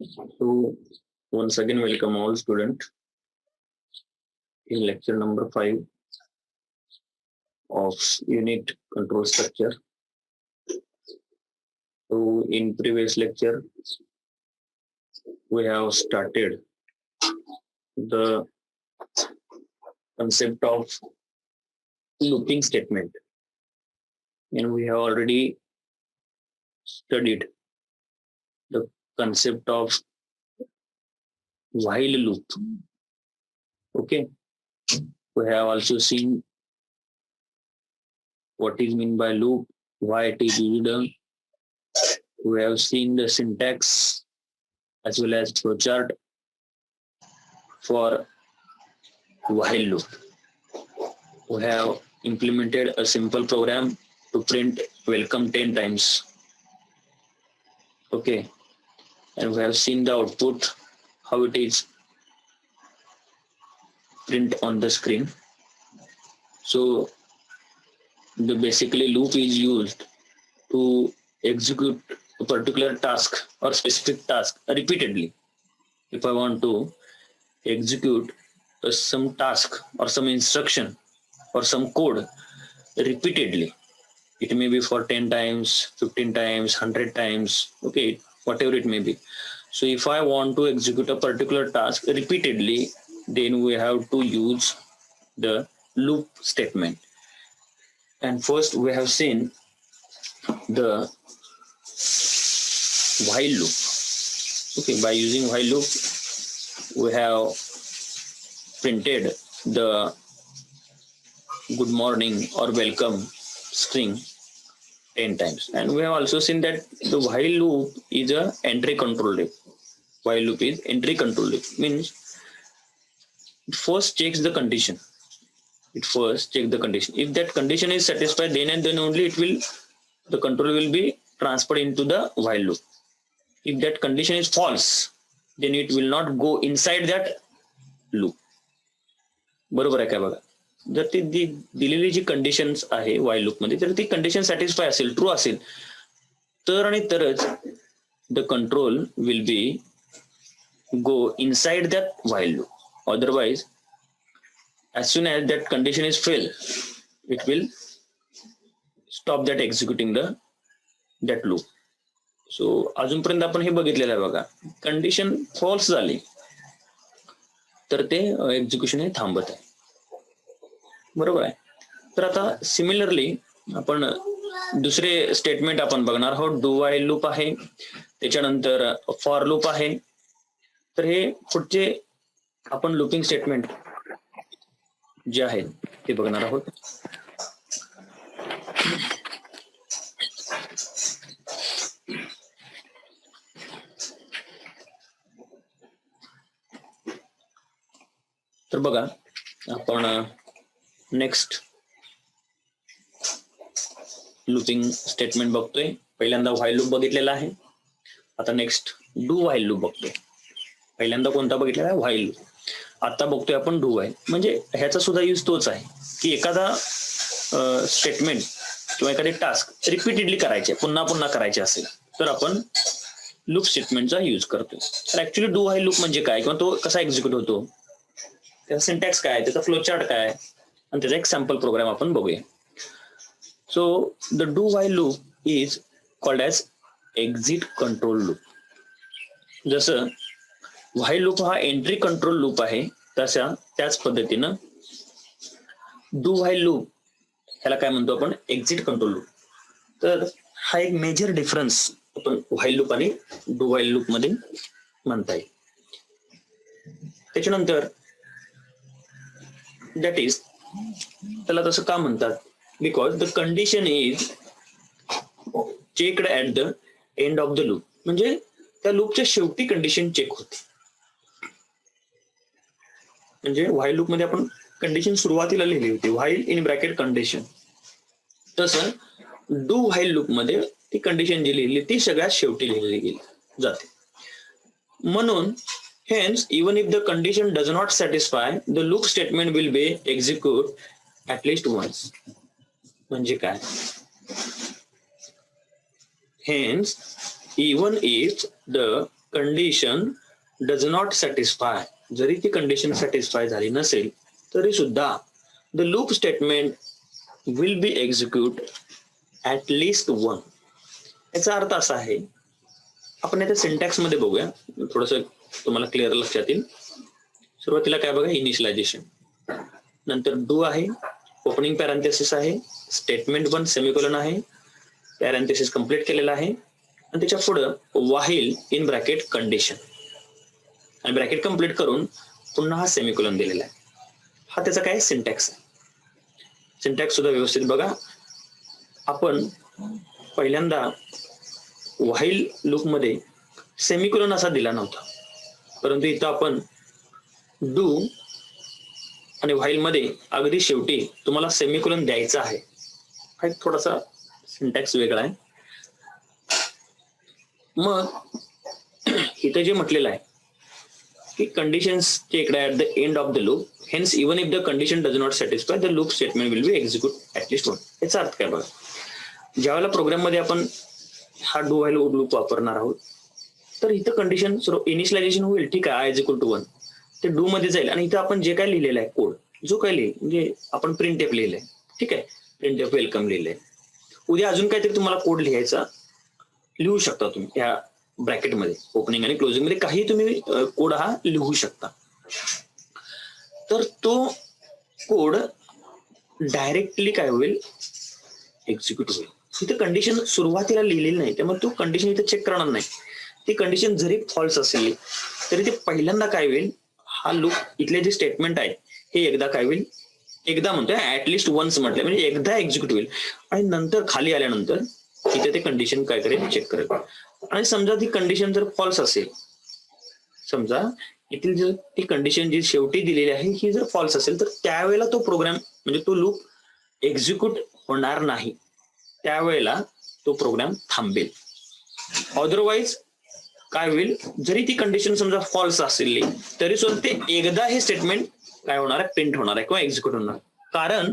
So once again, welcome all students in lecture number 5 of unit control structure. So in previous lecture, we have started the concept of looping statement, and we have already studied the concept of while loop. Okay, we have also seen what is meant by loop, why it is used. We have seen the syntax as well as flowchart for while loop. We have implemented a simple program to print welcome 10 times. Okay, and we have seen the output, how it is print on the screen. So the basically loop is used to execute a particular task or specific task repeatedly. If I want to execute some task or some instruction or some code repeatedly, it may be for 10 times, 15 times, 100 times, okay, whatever it may be. So if I want to execute a particular task repeatedly, then we have to use the loop statement. And first we have seen the while loop. Okay, by using while loop, we have printed the good morning or welcome string 10 times. And we have also seen that the while loop is a entry control loop. While loop is entry control loop, means it first checks the condition. If that condition is satisfied, then and then only the control will be transferred into the while loop. If that condition is false, then it will not go inside that loop. बरोबर आहे काय बघा. जर ती दिलेली जी conditions आहे while loop मध्ये, तर ती कंडिशन सॅटिस्फाय असेल, ट्रू असेल, तर आणि तरच the control will be go inside that while loop. Otherwise, as soon as that condition is fail, it will stop that executing that loop. So अजूनपर्यंत आपण हे बघितलेलं आहे बघा, कंडिशन फॉल्स झाली तर ते एक्झिक्युशन हे थांबत आहे. बरोबर आहे. तर आता सिमिलरली आपण दुसरे स्टेटमेंट आपण बघणार आहोत. डू व्हाईल लूप आहे, त्याच्यानंतर फॉर लूप आहे. तर हे पुढचे आपण लूपिंग स्टेटमेंट जे आहेत ते बघणार आहोत. तर बघा, आपण नेक्स्ट लूपिंग स्टेटमेंट बघतोय. पहिल्यांदा व्हाईल लूप बघितलेला आहे, आता नेक्स्ट डू व्हाईल लूप बघतोय. पहिल्यांदा कोणता बघितलेला आहे? While loop. आता बघतोय आपण डू व्हाईल. म्हणजे ह्याचा सुद्धा यूज तोच आहे की एखादा स्टेटमेंट किंवा एखादे टास्क रिपीटेडली करायचे, पुन्हा पुन्हा करायचे असेल तर आपण लूप स्टेटमेंटचा यूज करतोय. तर ऍक्च्युली डू व्हाईल लूप म्हणजे काय किंवा तो कसा एक्झिक्यूट होतो, त्याचा सिंटॅक्स काय, त्याचा फ्लोचार्ट काय, आणि त्याचा एक सॅम्पल प्रोग्राम आपण बघूया. So the do while loop is called as exit control loop. जसं व्हाईल लूप हा एंट्री कंट्रोल लूप आहे, त्याच पद्धतीनं डू व्हाईल लूप ह्याला काय म्हणतो आपण? Exit control loop. तर हा एक मेजर डिफरन्स आपण व्हाईल लूप आणि डू व्हाईल लूप मध्ये म्हणता येईल. त्याच्यानंतर दॅट इज, त्याला तसं का म्हणतात? Because the condition is checked at the end of the loop. म्हणजे त्या लूपच्या शेवटी कंडिशन चेक होते. म्हणजे व्हाईल लूप मध्ये आपण कंडिशन सुरुवातीला लिहिली होती, व्हाईल इन ब्रॅकेट कंडिशन. तसं डू व्हाईल लूप मध्ये ती कंडिशन जी लिहिली ती सगळ्यात शेवटी लिहिली गेली जाते. म्हणून hence even if the condition does not satisfy, the loop statement will be execute at least once. म्हणजे काय? Hence even if the condition does not satisfy, जरी ती कंडिशन सॅटिस्फाय झाली नसेल तरी सुद्धा the loop statement will be execute at least one. याचा अर्थ असा आहे, आपण याच्या सिंटॅक्स मध्ये बघूया, थोडस तुम्हाला क्लिअर लक्षात येईल. सुरुवातीला काय बघा, इनिशियलायझेशन, नंतर डू आहे, ओपनिंग पॅरेंथेसिस आहे, स्टेटमेंट वन सेमिकोलन आहे, पॅरेंथेसिस कंप्लीट केलेला आहे, आणि त्याच्या पुढं व्हाईल इन ब्रॅकेट कंडिशन, आणि ब्रॅकेट कंप्लीट करून पुन्हा हा सेमिकोलन दिलेला आहे. हा त्याचा काय सिंटॅक्स आहे. सिंटॅक्स सुद्धा व्यवस्थित बघा. आपण पहिल्यांदा व्हाईल लूप मध्ये सेमिकोलन असा दिला नव्हता, परंतु इथं आपण डू आणि व्हाईल मध्ये अगदी शेवटी तुम्हाला सेमिकोलन द्यायचा आहे. हा एक थोडासा सिंटॅक्स वेगळा आहे. मग इथं जे म्हटलेलं आहे की कंडिशन्स इकडे at the end of the loop, hence even if the condition does not satisfy the loop statement will be execute at least one. याचा अर्थ काय बघा, ज्यावेळेला प्रोग्राम मध्ये आपण हा डू व्हाईल लूप वापरणार आहोत, तर इथं कंडिशन इनिशियलायझेशन होईल, ठीक आहे, I is equal to one, ते डू मध्ये जाईल, आणि इथं आपण जे काय लिहिलेलं आहे कोड, जो काय लिहिलं म्हणजे आपण प्रिंट एफ लिहिलंय, ठीक आहे, प्रिंट एफ वेलकम लिहिलंय. उद्या अजून काहीतरी तुम्हाला कोड लिहायचा लिहू शकता तुम्ही या ब्रॅकेटमध्ये, ओपनिंग आणि क्लोजिंग मध्ये काही तुम्ही कोड हा लिहू शकता. तर तो कोड डायरेक्टली काय होईल, एक्झिक्यूट होईल. इथे कंडिशन सुरुवातीला लिहिलेली नाही, त्यामुळे तो कंडिशन इथे चेक करणार नाही. ती कंडिशन जरी फॉल्स असेल तरी ते पहिल्यांदा काय होईल, हा लूप इथले जे स्टेटमेंट आहे हे एकदा काय होईल, एकदा म्हणतोय ऍटलिस्ट वन्स म्हटलं म्हणजे एकदा एक्झिक्यूट होईल, आणि नंतर खाली आल्यानंतर इथे ते कंडिशन काय करेल, चेक करेल. आणि समजा ती कंडिशन जर फॉल्स असेल, समजा इथील जर ती कंडिशन जी शेवटी दिलेली आहे ही जर फॉल्स असेल, तर त्यावेळेला तो प्रोग्राम म्हणजे तो लूप एक्झिक्यूट होणार नाही, त्यावेळेला तो प्रोग्राम थांबेल. अदरवाईज काय होईल, जरी ती कंडिशन समजा फॉल्स असेल तरी सुद्धा ते एकदा हे स्टेटमेंट काय होणार आहे, प्रिंट होणार आहे किंवा एक्झिक्यूट होणार. कारण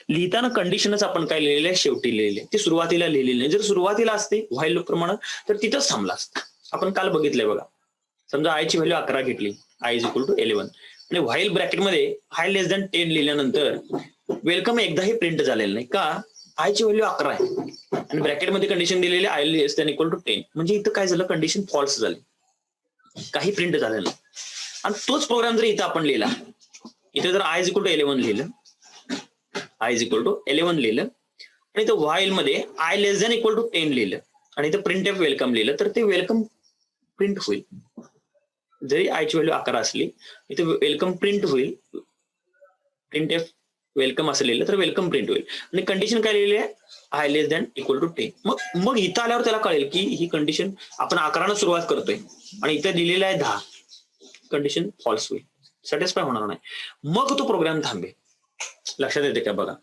लिहिताना कंडिशनच आपण काय लिहिलेलं आहे, शेवटी लिहिलेली आहे, ती सुरुवातीला लिहिलेली नाही. जर सुरुवातीला असते व्हाईल लूप प्रमाणे तर तिथंच थांबला असतं. आपण काल बघितलंय बघा, समजा आयची व्हॅल्यू 11 घेतली, आय इज इक्वल टू 11, आणि व्हाईल ब्रॅकेटमध्ये आय लेस दॅन 10 लिहिल्यानंतर वेलकम एकदाही प्रिंट झालेलं नाही. का, आयची व्हॅल्यू 11 आहे आणि ब्रॅकेटमध्ये कंडिशन दिलेली I less than equal to 10, म्हणजे इथं काय झालं, कंडिशन फॉल्स झाली, काही प्रिंट झालं नाही. आणि तोच प्रोग्राम जर इथं आपण लिहिला, इथे जर आय इज इक्वल टू 11 लिहिलं, आय इज इक्वल टू 11 लिहिलं, आणि इथं व्हाईल मध्ये I less than equal to 10 लिहिलं, आणि इथं प्रिंट एफ वेलकम लिहिलं, तर ते वेलकम प्रिंट होईल. जरी आयची व्हॅल्यू 11 असली इथे वेलकम प्रिंट होईल, प्रिंट एफ वेलकम असं लिहिलं तर वेलकम प्रिंट होईल. आणि कंडिशन काय लिहिली आहे, I less than equal to 10. मग इथं आल्यावर त्याला कळेल की ही कंडिशन आपण 11 सुरुवात करतोय आणि इथं दिलेलं आहे 10, कंडिशन फॉल्स होईल, सॅटिस्फाय होणार नाही, मग तो प्रोग्राम थांबेल. लक्षात येते का बघा.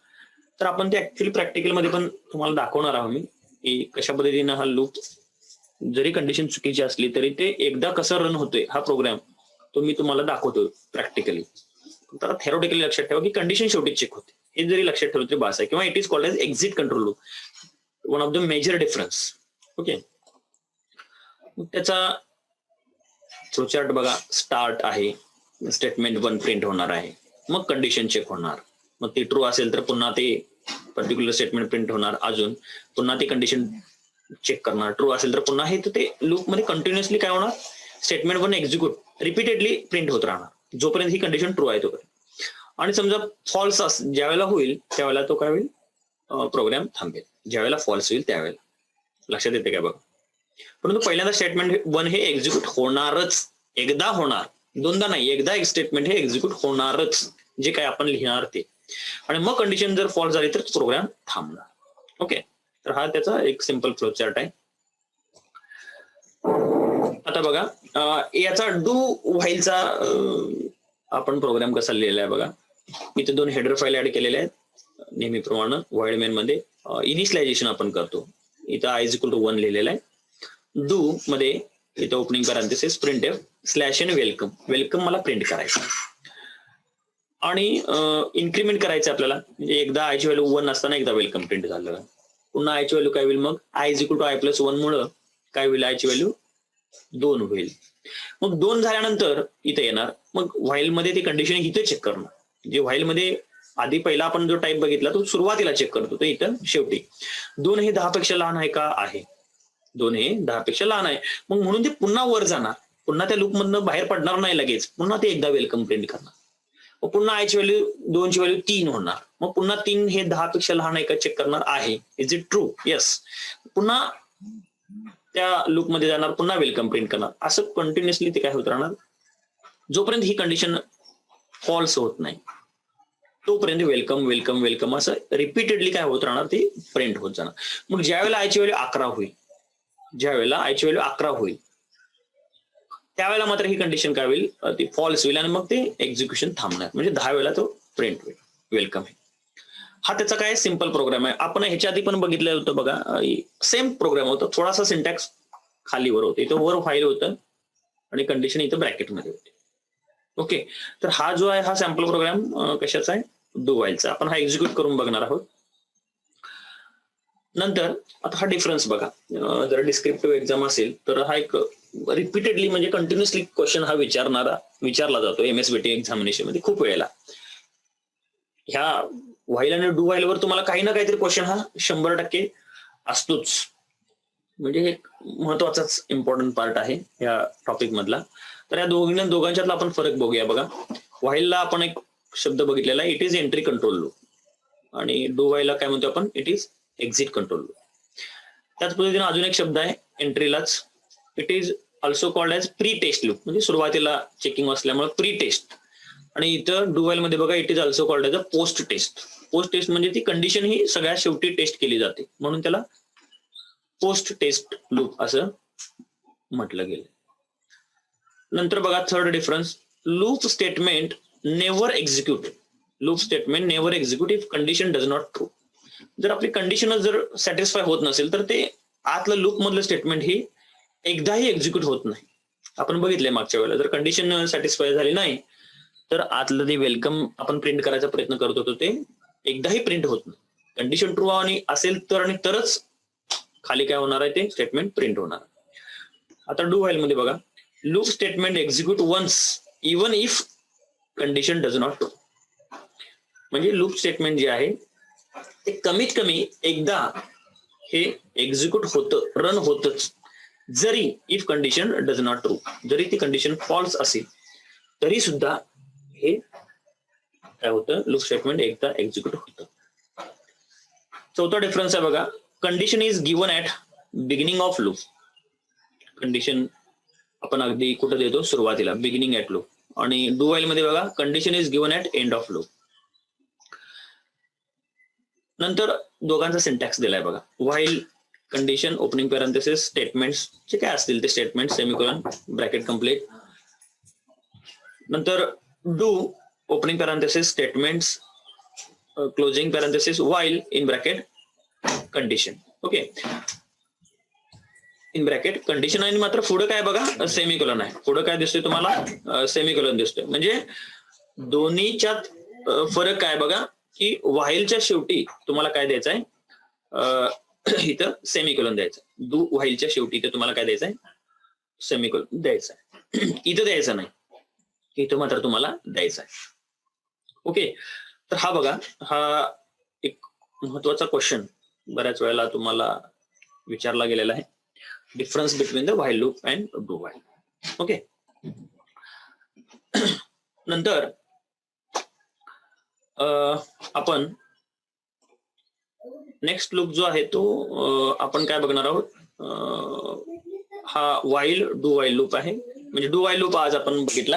तर आपण ते ऍक्च्युअली प्रॅक्टिकल मध्ये पण तुम्हाला दाखवणार आहोत मी की कशा पद्धतीनं हा लूप जरी कंडिशन चुकीची असली तरी ते एकदा कसं रन होतोय हा प्रोग्राम, तो मी तुम्हाला दाखवतो प्रॅक्टिकली. तर थेरोटिकली लक्षात ठेवा की कंडिशन शेवटी चेक होते, हे जरी लक्षात ठेवलं तरी बास आहे. किंवा it is called as exit control loop, one of the major difference. Okay, त्याचा फ्लोचार्ट बघा. स्टार्ट आहे, स्टेटमेंट 1 प्रिंट होणार आहे, मग कंडिशन चेक होणार, मग ती ट्रू असेल तर पुन्हा ते पर्टिक्युलर स्टेटमेंट प्रिंट होणार, अजून पुन्हा ती कंडिशन चेक करणार, ट्रू असेल तर पुन्हा हे ते लूप मध्ये कंटिन्युअसली काय होणार, स्टेटमेंट 1 एक्झिक्यूट रिपीटेडली प्रिंट होत राहणार जोपर्यंत ही कंडिशन ट्रू आहे तोपर्यंत. आणि समजा फॉल्स ज्यावेळेला होईल त्यावेळेला तो काय होईल, प्रोग्राम थांबेल. ज्यावेळेला फॉल्स होईल त्यावेळेला. लक्षात येते काय बघा. परंतु पहिल्यांदा स्टेटमेंट 1 हे एक्झिक्यूट होणारच, एकदा होणार, दोनदा नाही, एकदा एक स्टेटमेंट हे एक्झिक्यूट होणारच, जे काय आपण लिहिणार ते. आणि मग कंडिशन जर फॉल्स झाली तर प्रोग्राम थांबणार. ओके, तर हा त्याचा एक सिंपल फ्लो चार्ट आहे. आता बघा याचा डू व्हाईलचा आपण प्रोग्राम कसा लिहिलेला आहे बघा. इथे 2 हेडर फाईल ऍड केलेल्या आहेत नेहमीप्रमाणे. व्हाईल मेन मध्ये इनिशियलायझेशन आपण करतो, इथं आय इज इक्वल टू 1 लिहिलेला आहे. डू मध्ये इथं opening parenthesis print F slash N welcome, welcome मला प्रिंट करायचं आणि इन्क्रीमेंट करायचं आपल्याला. म्हणजे एकदा आयची व्हॅल्यू 1 असताना एकदा वेलकम प्रिंट झालं, पुन्हा आयची व्हॅल्यू काय होईल, मग I is equal to I plus 1 मुळे काय होईल, आयची व्हॅल्यू 2 होईल. मग 2 झाल्यानंतर इथे येणार. मग व्हाईल मध्ये ती कंडिशन इथे चेक करणार. जे व्हाईल मध्ये आधी पहिला आपण जो टाईप बघितला तो सुरुवातीला चेक करतो, तो इथं शेवटी. 2 हे 10 पेक्षा लहान आहे का? आहे. 2 हे 10 पेक्षा लहान आहे. मग म्हणून ते पुन्हा वर जाणार, पुन्हा त्या लूप मधनं बाहेर पडणार नाही लगेच, पुन्हा ते एकदा वेलकम प्रिंट करणार. मग पुन्हा आयची व्हॅल्यू 2 ची व्हॅल्यू 3 होणार. मग पुन्हा 3 हे 10 पेक्षा लहान आहे का चेक करणार. आहे. Is it true? येस. पुन्हा त्या लूप मध्ये जाणार, पुन्हा वेलकम प्रिंट करणार. असं कंटिन्युअसली ते काय होत राहणार, जोपर्यंत ही कंडिशन फॉल्स होत नाही तोपर्यंत वेलकम वेलकम वेलकम असं रिपीटेडली काय होत राहणार, ते प्रिंट होत जाणार. मग ज्या वेळेला आयची व्हॅल्यू 11 होईल, ज्या वेळेला आयची व्हॅल्यू 11 होईल त्यावेळेला मात्र ही कंडिशन काय होईल, ती फॉल्स होईल आणि मग ते एक्झिक्युशन थांबणार. म्हणजे 10 वेळेला तो प्रिंट होईल वेलकम. हा त्याचा काय सिंपल प्रोग्राम आहे. आपण ह्याच्या आधी पण बघितलं होतं बघा, सेम प्रोग्राम होतं, थोडासा सिंटॅक्स खालीवर होतं. इथं वर फाईल होतं आणि कंडिशन इथं ब्रॅकेटमध्ये होते. ओके, तर हा जो आहे हा सॅम्पल प्रोग्राम कशाचा आहे, डू व्हाईलचा. आपण हा एक्झिक्यूट करून बघणार आहोत. नंतर आता हा डिफरन्स बघा, जर डिस्क्रिप्टिव्ह एक्झाम असेल तर हा एक रिपीटेडली म्हणजे कंटिन्युअसली क्वेश्चन हा विचारला जातो एमएसबीटी एक्झामिनेशन मध्ये खूप वेळेला. ह्या व्हाईल आणि डू व्हाईल वर तुम्हाला काही ना काहीतरी क्वेश्चन हा 100% असतोच. म्हणजे एक महत्वाचाच इम्पॉर्टंट पार्ट आहे या टॉपिक मधला. तर या दोघांच्यातला आपण फरक बघूया. बघा, व्हाईलला आपण एक शब्द बघितलेला आहे, it is entry control loop, आणि डू व्हाईलला काय म्हणतो आपण, it is exit control loop. त्याच पद्धतीने अजून एक शब्द आहे एंट्रीलाच, it is also called as pre test loop, म्हणजे सुरुवातीला चेकिंग असल्यामुळे प्री टेस्ट. आणि इथं डू व्हाईल मध्ये बघा, it is also called as a post test. Post test म्हणजे ती कंडिशन ही सगळ्यात शेवटी टेस्ट केली जाते, म्हणून त्याला पोस्ट टेस्ट लूप असं म्हटलं गेलं. नंतर बघा third difference, loop statement never execute. Loop statement never execute if condition does not true. जर आपली कंडिशन जर सॅटिस्फाय होत नसेल तर ते आतलं लूप मधलं स्टेटमेंट ही एकदाही एक्झिक्यूट होत नाही. आपण बघितलंय मागच्या वेळेला, जर कंडिशन सॅटिस्फाय झाली नाही तर आतलं ते वेलकम आपण प्रिंट करायचा प्रयत्न करत होतो, ते एकदाही प्रिंट होत नाही. कंडिशन ट्रू आणि असेल तर आणि तरच खाली काय होणार आहे, ते स्टेटमेंट प्रिंट होणार. आता डू व्हाईल मध्ये बघा, loop statement execute once even if condition does not true. म्हणजे लूप स्टेटमेंट जे आहे ते कमीत कमी एकदा हे एक्झिक्यूट होतं, रन होतच, जरी if condition does not true, जरी ती कंडिशन फॉल्स असेल तरी सुद्धा हे काय होतं, लूप स्टेटमेंट एकदा एक्झिक्यूट होतं. चौथा डिफरन्स आहे बघा, condition is given at beginning of loop. Condition आपण अगदी कुठं देतो, सुरुवातीला, बिगिनिंग ऍट लूप. आणि डू व्हाईल मध्ये बघा, condition is given at end of loop. नंतर दोघांचा सिंटॅक्स दिलाय बघा, while condition opening parenthesis statements जे काय असतील ते स्टेटमेंट, सेमिकोलॉन, ब्रॅकेट कंप्लीट. नंतर do opening parenthesis statements, closing parenthesis, while in bracket condition. Okay, in bracket condition आणि मात्र पुढे काय बघा, सेमिकोलॉन आहे. पुढे काय दिसतोय तुम्हाला, सेमिकोलॉन दिसतोय. म्हणजे दोन्हीच्यात फरक काय बघा, की व्हाईलच्या शेवटी तुम्हाला काय द्यायचं आहे, इथं सेमिकोलॉन द्यायचं. डू व्हाईलच्या शेवटी इथं तुम्हाला काय द्यायचं आहे, सेमिकोलॉन द्यायचा आहे. इथं द्यायचं नाही, इथं मात्र तुम्हाला द्यायचं आहे. ओके, तर हा बघा, हा एक महत्वाचा क्वेश्चन बऱ्याच वेळेला तुम्हाला विचारला गेलेला आहे, difference between the while loop and do while. Okay, नंतर आपण नेक्स्ट लूप जो आहे तो आपण काय बघणार आहोत, हा व्हाईल डू व्हाईल लूप आहे. म्हणजे डू व्हाईल लूप आज आपण बघितला.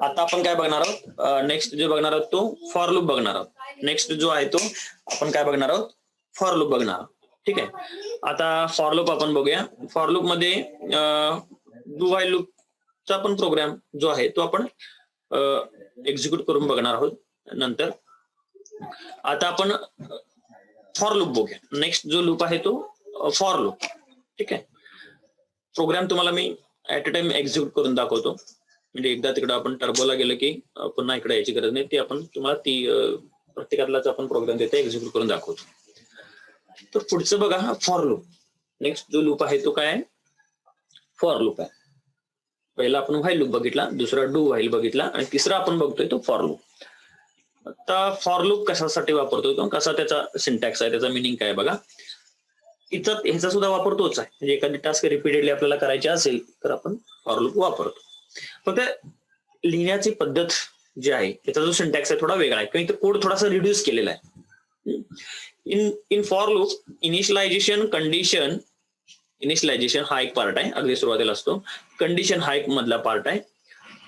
आता आपण काय बघणार आहोत, नेक्स्ट जे बघणार आहोत तो फॉर लूप बघणार आहोत. नेक्स्ट जो आहे तो आपण काय बघणार आहोत, फॉर लूप बघणार आहोत. ठीक आहे, आता फॉर लूप आपण बघूया. फॉर लूप मध्ये डू व्हाईल लूपचा पण प्रोग्राम जो आहे तो आपण एक्झिक्यूट करून बघणार आहोत नंतर. आता आपण फॉर लूप बघूया. नेक्स्ट जो लूप आहे तो फॉर लूप. ठीक आहे, प्रोग्राम तुम्हाला मी ऍट अ टाइम एक्झिक्यूट करून दाखवतो. म्हणजे एकदा तिकडे आपण टर्बोला गेलं की पुन्हा इकडे यायची गरज नाही. ती आपण तुम्हाला ती प्रत्येकातलाच आपण प्रोग्राम देतो एक्झिक्यूट करून दाखवतो. तर पुढचं बघा, हा फॉर लूप. नेक्स्ट जो लूप आहे तो काय आहे, फॉर लूप आहे. पहिला आपण व्हाईल लूप बघितला, दुसरा डू व्हाईल बघितला आणि तिसरा आपण बघतोय तो फॉर लूप. आता फॉर लूप कशासाठी वापरतोय किंवा कसा त्याचा सिंटॅक्स आहे, त्याचा मिनिंग काय बघा. इथं ह्याचा सुद्धा वापर तोच आहे. म्हणजे एखादी टास्क रिपीटेडली आपल्याला करायची असेल तर आपण फॉर लूप वापरतो. फक्त लिहिण्याची पद्धत जी आहे त्याचा जो सिंटॅक्स आहे थोडा वेगळा आहे, किंवा कोड थोडासा रिड्यूस केलेला आहे. In for loop initialization condition, initialization हा एक पार्ट आहे, अगदी सुरुवातीला असतो. कंडिशन हा एक मधला पार्ट आहे.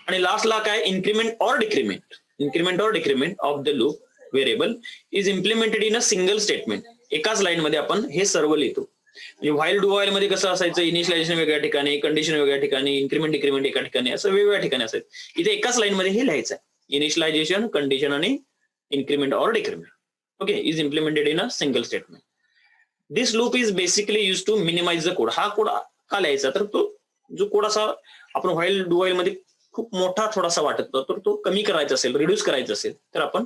आणि लास्टला काय, increment or decrement. Increment or decrement of the loop variable is implemented in a single statement. एकाच लाईन मध्ये आपण हे सर्व लिहितो. म्हणजे व्हाईल डू व्हाईल मध्ये कसं असायचं, इनिशियलायझेशन वेगळ्या ठिकाणी, कंडिशन वेगळ्या ठिकाणी, इन्क्रीमेंट डिक्रीमेंट एका ठिकाणी, असं वेगवेगळ्या ठिकाणी असायचं. इथे एकाच लाईन मध्ये हे लिहायचं आहे, इनिशियलायझेशन कंडिशन आणि increment or decrement. Okay, is implemented in a single statement. This loop is basically use to minimize the code. हा कोड का लिहायचा, तर तो जो कोड असा आपण व्हाईल डू व्हाईल मध्ये खूप मोठा थोडासा वाटत तर तो कमी करायचा असेल, रिड्यूस करायचा असेल तर आपण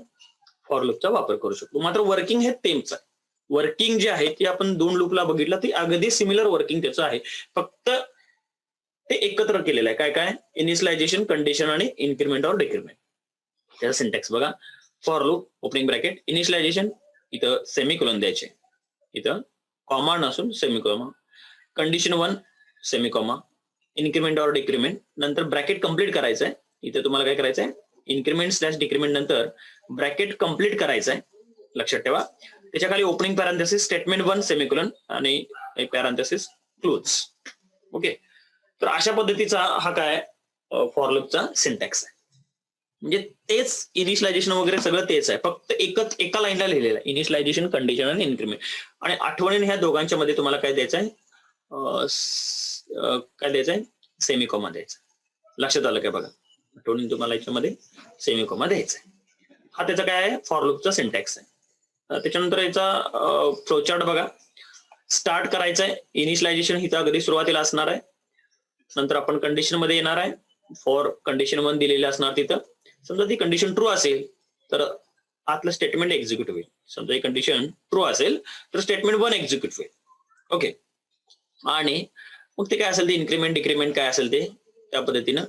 फॉर लूपचा वापर करू शकतो. मात्र वर्किंग हे तेच आहे. वर्किंग जे आहे ते आपण दोन लूपला बघितलं, ते अगदी सिमिलर वर्किंग त्याचं आहे, फक्त ते एकत्र केलेलं आहे. काय काय, इनिशियलायझेशन कंडिशन आणि इन्क्रीमेंट ऑर डिक्रीमेंट. त्याचा सिंटॅक्स बघा. For loop opening bracket, initialisation इथं सेमिकोलॉन द्यायचे, इथं कॉमा नसून semicolon, condition 1 semicolon, increment or decrement, नंतर ब्रॅकेट कंप्लीट करायचं आहे. इथे तुम्हाला काय करायचं आहे, इन्क्रीमेंट स्लॅश डिक्रीमेंट नंतर ब्रॅकेट कंप्लीट करायचं आहे, लक्षात ठेवा. त्याच्या खाली ओपनिंग पॅरांथेसिस स्टेटमेंट 1 सेमिकोलॉन आणि एक पॅरांथेसिस क्लोज. ओके, तर अशा पद्धतीचा हा काय फॉर लूपचा सिंटॅक्स आहे. म्हणजे तेच इनिशियलायझेशन वगैरे सगळं तेच आहे, फक्त एकच एका लाईनला लिहिलेलं आहे, इनिशियलायझेशन कंडिशन आणि इन्क्रीमेंट. आणि आठवणीने ह्या दोघांच्या मध्ये तुम्हाला काय द्यायचं आहे, काय द्यायचंय, सेमिकोमा द्यायचा. लक्षात आलं काय बघा, आठवणीने तुम्हाला याच्यामध्ये सेमिकोमा द्यायचा आहे. हा त्याचा काय आहे, फॉर लूपचा सिंटॅक्स आहे. त्याच्यानंतर याचा फ्लोचार्ट बघा. स्टार्ट करायचं आहे, इनिशियलायझेशन इथं अगदी सुरुवातीला असणार आहे, नंतर आपण कंडिशन मध्ये येणार आहे, फॉर कंडिशन 1 दिलेली असणार. तिथं समजा ती कंडिशन ट्रू असेल तर आतलं स्टेटमेंट एक्झिक्यूट होईल. समजा ही कंडिशन ट्रू असेल तर स्टेटमेंट 1 एक्झिक्यूट होईल. ओके, आणि मग ते काय असेल ते इन्क्रीमेंट डिक्रीमेंट काय असेल ते त्या पद्धतीनं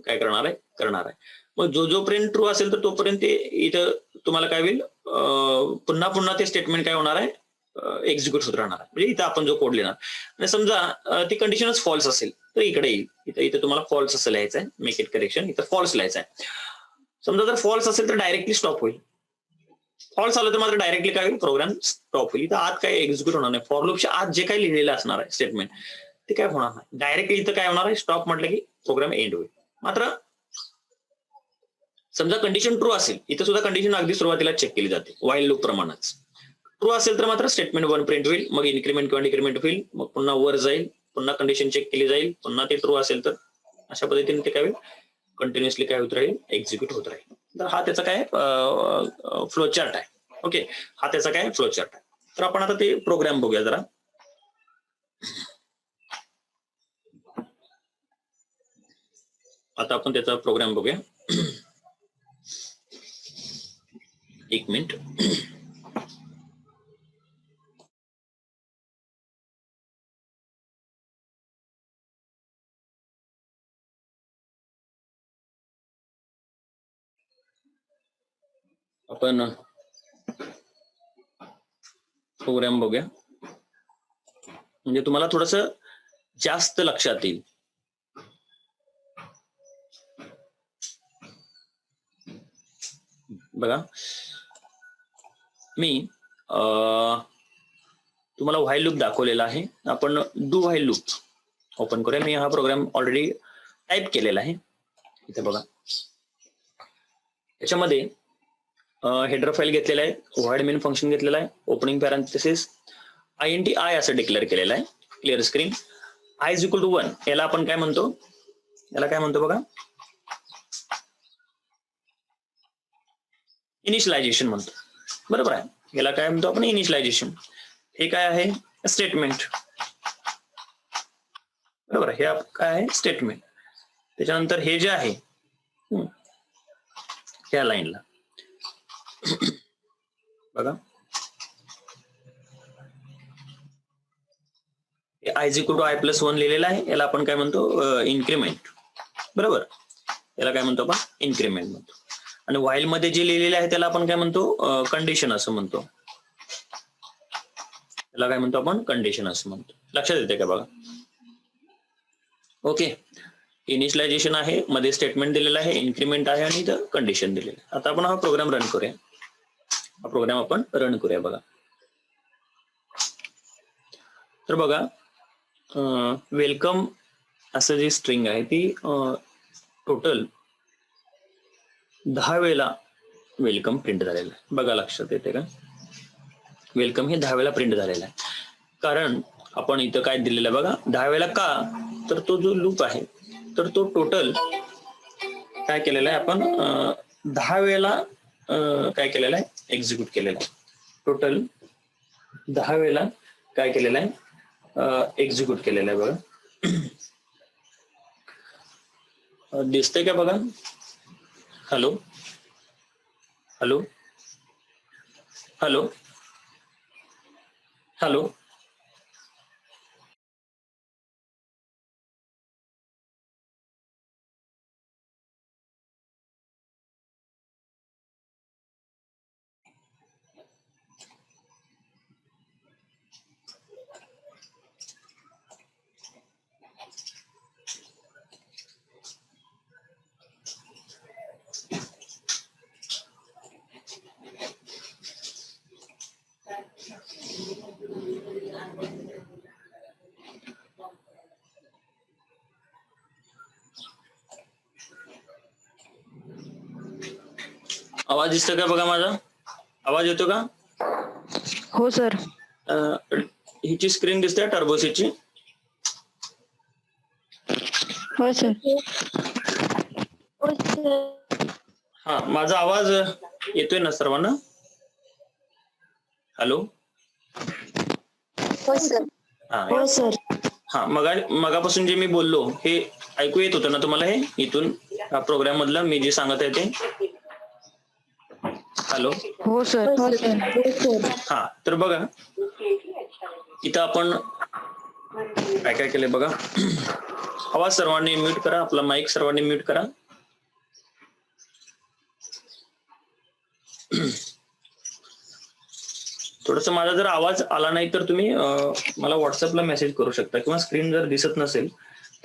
काय करणार आहे. मग जोपर्यंत ट्रू असेल तर तोपर्यंत ते इथं तुम्हाला काय होईल, पुन्हा ते स्टेटमेंट काय होणार आहे, एक्झिक्यूट होत राहणार आहे. म्हणजे इथं आपण जो कोड लिहिणार, आणि समजा ती कंडिशनच फॉल्स असेल तर इकडे येईल, इथं तुम्हाला फॉल्स असं लिहायचं आहे, मेक इट करेक्शन, इथं फॉल्स लिहायचं आहे. समजा जर फॉल्स असेल तर डायरेक्टली स्टॉप होईल, फॉल्स आलं तर मात्र डायरेक्टली काय होईल, प्रोग्राम स्टॉप होईल. इथं आत काय एक्झिक्यूट होणार नाही, फॉर लूपच्या आत जे काही लिहिलेलं असणार आहे स्टेटमेंट ते काय होणार नाही, डायरेक्टली इथं काय होणार आहे, स्टॉप म्हटलं की प्रोग्राम एंड होईल. मात्र समजा कंडिशन ट्रू असेल, इथं सुद्धा कंडिशन अगदी सुरुवातीला चेक केली जाते व्हाईल लूप प्रमाणेच. ट्रू असेल तर मात्र स्टेटमेंट 1 प्रिंट होईल, मग इन्क्रीमेंट किंवा डिक्रीमेंट होईल, मग पुन्हा वर जाईल, पुन्हा कंडिशन चेक केली जाईल, पुन्हा ते ट्रू असेल तर अशा पद्धतीने ते काय होईल, कंटिन्युअसली काय होत राहील, एक्झिक्यूट होत राहील. तर हा त्याचा काय फ्लोचार्ट आहे. ओके, हा त्याचा काय फ्लोचार्ट आहे. तर आपण आता ते प्रोग्राम बघूया जरा. आता आपण त्याचा प्रोग्राम बघूया. एक मिनिट. आपण प्रोग्राम बघूया म्हणजे तुम्हाला थोडस जास्त लक्षात येईल. बघा, मी तुम्हाला व्हाईल लूप दाखवलेला आहे. आपण डू व्हाईल लूप ओपन करूया. मी हा प्रोग्राम ऑलरेडी टाईप केलेला आहे, इथे बघा. याच्यामध्ये हेडर फाईल घेतलेला आहे, व्हॉइड मेन फंक्शन घेतलेला आहे, ओपनिंग पॅरेंथेसिस INT I असं डिक्लेअर केलेलं आहे, clear screen. I is equal to 1 याला आपण काय म्हणतो, याला काय म्हणतो बघा, इनिशियलायझेशन म्हणतो, बरोबर आहे. याला काय म्हणतो आपण, इनिशियलायझेशन. हे काय आहे, स्टेटमेंट, बरोबर आहे. हे काय आहे, स्टेटमेंट. त्याच्यानंतर हे जे आहे ह्या लाईनला बघा, I is equal to I+1 लिहिलेला आहे, याला आपण काय म्हणतो, इन्क्रीमेंट. बरोबर, याला काय म्हणतो आपण, इन्क्रिमेंट म्हणतो. आणि व्हाईल मध्ये जे लिहिलेले आहे त्याला आपण काय म्हणतो, कंडिशन असं म्हणतो. त्याला काय म्हणतो आपण, कंडिशन असं म्हणतो. लक्षात येते का बघा. ओके, इनिशियलायझेशन आहे, मध्ये स्टेटमेंट दिलेलं आहे, इन्क्रिमेंट आहे आणि इथं कंडिशन दिलेलं आहे. आता आपण हा प्रोग्राम रन करूया. हा प्रोग्राम आपण रन करूया बघा. तर बघा, वेलकम असं जी स्ट्रिंग आहे ती टोटल 10 वेळेला वेलकम प्रिंट झालेलं आहे. बघा, लक्षात येते का, वेलकम हे 10 वेळेला प्रिंट झालेलं आहे. कारण आपण इथं काय दिलेलं आहे बघा, 10 वेळेला का, तर तो जो लूप आहे तर तो टोटल काय केलेला आहे आपण, 10 वेळेला काय केलेलं आहे, एक्झिक्यूट केलेलं आहे. टोटल 10 वेळेला काय केलेलं आहे, एक्झिक्यूट केलेलं आहे बघा. दिसतंय का बघा. हॅलो हॅलो हॅलो हॅलो आवाज दिसतो का बघा, माझा आवाज येतो का? हो सर. हिची स्क्रीन दिसते टर्बोसीची? हो सर. हा, माझा आवाज येतोय ना सर्वांना? हॅलो. हो सर. हो सर. हा, मगापासून जे मी बोललो हे ऐकू येत होतं ना तुम्हाला? हे इथून प्रोग्राम मधलं मी जे सांगत आहे ते? हॅलो. हो सर. हो सर. हा, तर बघा इथं आपण काय काय केलंय बघा. आवाज सर्वांनी म्यूट करा, आपला माईक सर्वांनी म्यूट करा. थोडस माझा जर आवाज आला नाही तर तुम्ही मला व्हॉट्सअपला मेसेज करू शकता, किंवा स्क्रीन जर दिसत नसेल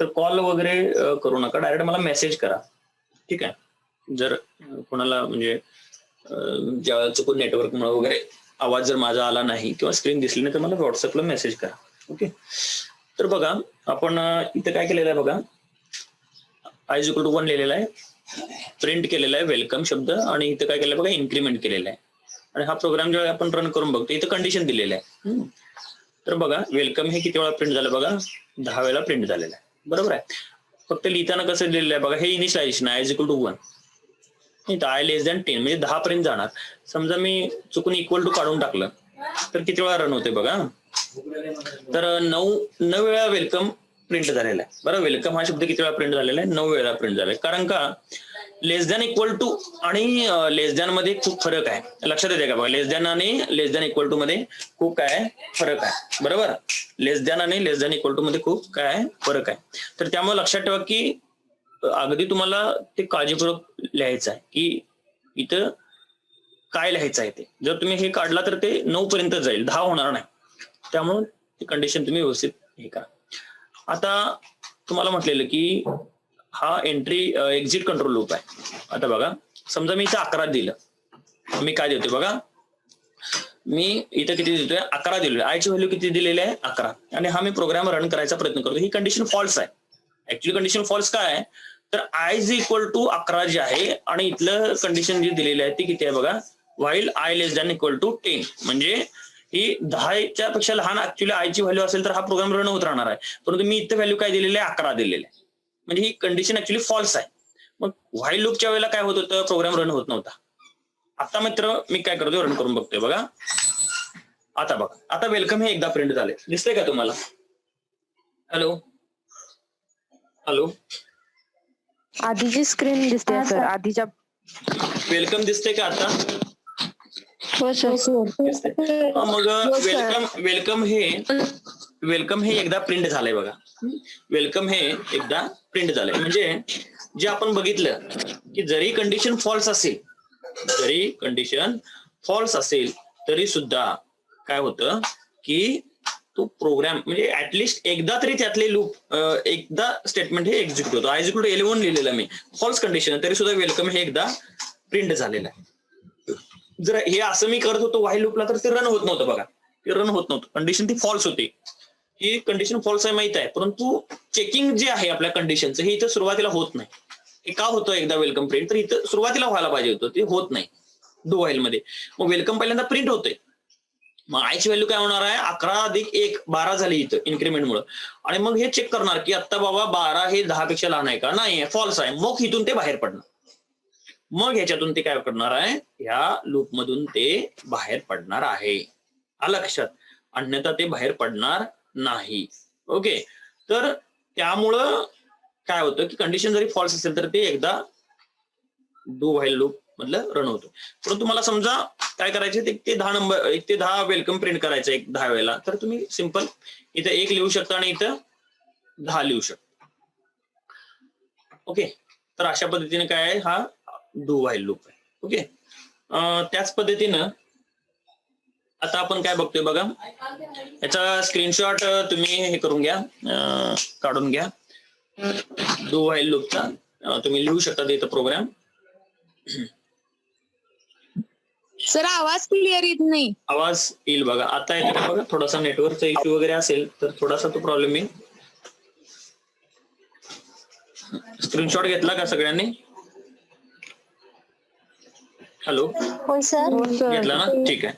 तर कॉल वगैरे करू नका, डायरेक्ट मला मेसेज करा. ठीक आहे. जर कोणाला म्हणजे ज्या चुकून नेटवर्कमुळे वगैरे आवाज जर माझा आला नाही किंवा स्क्रीन दिसली नाही तर मला व्हॉट्सअपला मेसेज करा. ओके. तर बघा आपण इथं काय केलेलं आहे बघा, i=1 लिहिलेला आहे, प्रिंट केलेला आहे वेलकम शब्द, आणि इथं काय केलं बघा, इन्क्रिमेंट केलेला आहे. आणि हा प्रोग्राम जेव्हा आपण रन करून बघतो इथं कंडिशन दिलेलं आहे. तर बघा वेलकम हे किती वेळा प्रिंट झालं बघा, 10 वेळा प्रिंट झालेलं आहे. बरोबर आहे. फक्त लिहिताना कसं लिहिलेलं आहे बघा, हे इनिशियलायझेशन आहे, i=1. i<10 म्हणजे 10 पर्यंत जाणार. समजा मी चुकून इक्वल टू काढून टाकलं तर किती वेळा रन होते बघा, तर 9 वेळा वेलकम प्रिंट झालेला आहे. बरं, वेलकम हा शब्द किती वेळा प्रिंट झालेला आहे? 9 वेळा प्रिंट झालाय. कारण का, लेस दॅन इक्वल टू आणि लेस दॅन मध्ये खूप फरक आहे. लक्षात येते का बघा, लेस दॅन आणि लेस दॅन इक्वल टू मध्ये खूप काय फरक आहे. बरोबर, लेस दॅन आणि लेस दॅन इक्वल टू मध्ये खूप काय फरक आहे. तर त्यामुळे लक्षात ठेवा की अगदी तुम्हाला ते काळजीपूर्वक लिहायचं आहे की इथं काय लिहायचं आहे ते. जर तुम्ही हे काढला तर ते 9 पर्यंत जाईल, 10 होणार नाही. त्यामुळे ती कंडिशन तुम्ही व्यवस्थित हे करा. आता तुम्हाला म्हटलेलं की हा एंट्री एक्झिट कंट्रोल लूप आहे. आता बघा, समजा मी इथं 11 दिलं, मी काय देतोय बघा, मी इथं किती देतोय, 11 दिलोय. आयची व्हॅल्यू किती दिलेली आहे, 11. आणि हा मी प्रोग्राम रन करायचा प्रयत्न करतो. ही कंडिशन फॉल्स आहे. ऍक्च्युअली कंडिशन फॉल्स काय आहे, तर i=11 जे आहे, आणि इथलं कंडिशन जी दिलेली आहे ती किती आहे बघा, व्हाईल i<10 म्हणजे ही 10च्या पेक्षा लहान ऍक्च्युअली आयची व्हॅल्यू असेल तर हा प्रोग्राम रन होत राहणार आहे. परंतु मी इथं व्हॅल्यू काय दिलेली आहे, 11 दिलेली आहे. म्हणजे ही कंडिशन ऍक्च्युअली फॉल्स आहे. मग व्हाईल लूपच्या वेळेला काय होत होतं, प्रोग्राम रन होत नव्हता. आता मित्र मी काय करतोय, रन करून बघतोय बघा. आता बघा, आता वेलकम हे एकदा प्रिंट झाले, दिसतंय का तुम्हाला? Hello hello. आधीची स्क्रीन दिसते सर, आधीच्या. वेलकम दिसते का आता? हो सर. मग वेलकम हे एकदा प्रिंट झालंय बघा. वेलकम हे एकदा प्रिंट झालंय म्हणजे जे आपण बघितलं की जरी कंडिशन फॉल्स असेल तरी सुद्धा काय होतं की तो प्रोग्राम म्हणजे ऍटलिस्ट एकदा तरी त्यातले लूप एकदा स्टेटमेंट हे एक्झिक्यूट होतो. एक्झिक्यूट 11 लिहिलेलं मी फॉल्स कंडिशन तरी सुद्धा वेलकम हे एकदा प्रिंट झालेलं आहे. जर हे असं मी करत होतो व्हाईल लूपला तर ते रन होत नव्हतं बघा. ते रन होत नव्हतं. कंडिशन ती फॉल्स होती. ही कंडिशन फॉल्स आहे माहित आहे, परंतु चेकिंग जे आहे आपल्या कंडिशनचं हे इथं सुरुवातीला होत नाही. हे का होतं एकदा वेलकम प्रिंट तर इथं सुरुवातीला व्हायला पाहिजे होतं, ते होत नाही डू व्हाईल मध्ये. मग वेलकम पहिल्यांदा प्रिंट होतंय. मग आयची व्हॅल्यू काय होणार आहे 11 अधिक 1 12 झाली इथं इन्क्रीमेंटमुळे. आणि मग हे चेक करणार की आता बाबा 12 हे 10 पेक्षा लहान आहे का, नाही फॉल्स आहे. मग इथून ते बाहेर पडणार. मग ह्याच्यातून ते काय करणार आहे, ह्या लूप मधून ते बाहेर पडणार आहे. लक्षात, अन्यथा ते बाहेर पडणार नाही. ओके, तर त्यामुळं काय होतं की कंडिशन जरी फॉल्स असेल तर ते एकदा डू व्हाईल लूप मधलं रन होतं. परंतु मला समजा काय करायचे, 1 ते 10 वेलकम प्रिंट करायचं 10 वेळेला, तर तुम्ही सिंपल इथं 1 लिहू शकता आणि इथं 10 लिहू शकता. ओके, तर अशा पद्धतीने काय आहे, हा डू व्हाईल लूप आहे. ओके, त्याच पद्धतीनं आता आपण काय बघतोय बघा, याचा स्क्रीनशॉट तुम्ही हे करून घ्या, काढून घ्या डू व्हाईल लूपचा. तुम्ही लिहू शकता इथं प्रोग्राम. सर आवाज क्लिअर येत नाही. आवाज येईल बघा, आता येतो का बघा. थोडासा नेटवर्कचा इश्यू वगैरे असेल तर थोडासा तो प्रॉब्लेम येईल. स्क्रीनशॉट घेतला का सगळ्यांनी? हॅलो, हो सर. घेतला ना, ठीक आहे.